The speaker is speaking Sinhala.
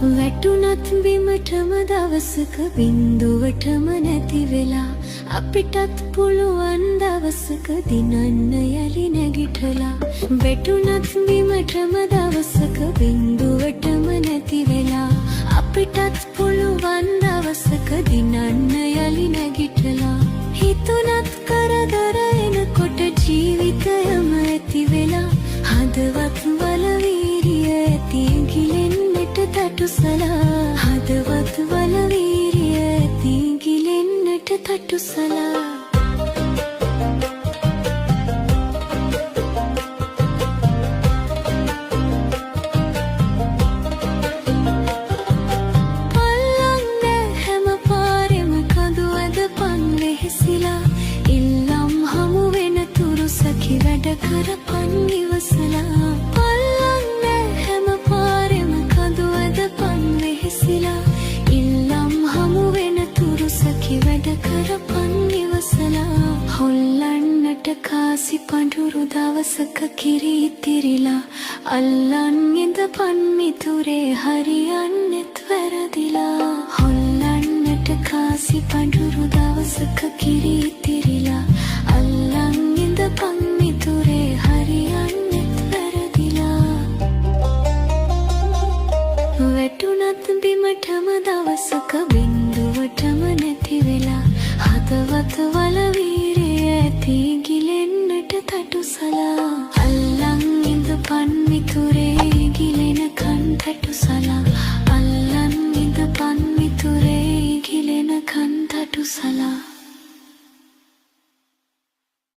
වැටුණත් බිමටම දවසක බින්දුවටම නැති වෙලා අපිටත් පුළුවන් දවසක දිනන්න යලි නැගිටලා වැටුණත් බිමටම දවසක බින්දුවටම නැති වෙලා අපිටත් පුළුවන් දවසක දිනන්න යලි නැගිටලා හිතුණත් කරදර එනකොට ජීවිතයම ඇති වෙලා හදවත් වල වීරිය ඇති ගිලෙන්නට තටුසලා හදවත් වල වීරිය ඇති ගිලෙන්නට තටුසලා කරපන් ඉවසලා පල්ලන්න හැම පාරෙම කඳු ඇදපන් වෙහෙසිලා ඉල්ලම් හමු වෙන තුරු සැකි වැඩ කරපන් ඉවසලා හොල්ලන්නට කාසි පඳුරු දවසක කිරි ඉතිරිලා අල්ලන් ඉඳපන් මිතුරේ හරියන්නෙත් වැරදිලා හොල්ලන්නට කාසි පඳුරු දවසක කිරි ඉතිරිලා අල්ලන් ඉඳපන් මිතුරේ හරියන්නෙත් වැරදිලා වැටුණත් බිමටම දවසක බින්දුවටම නැති වෙලා හදවත වල වීරිය ඇති ගිලෙන්නට තටුසලා අල්ලන් ඉඳපන් මිතුරේ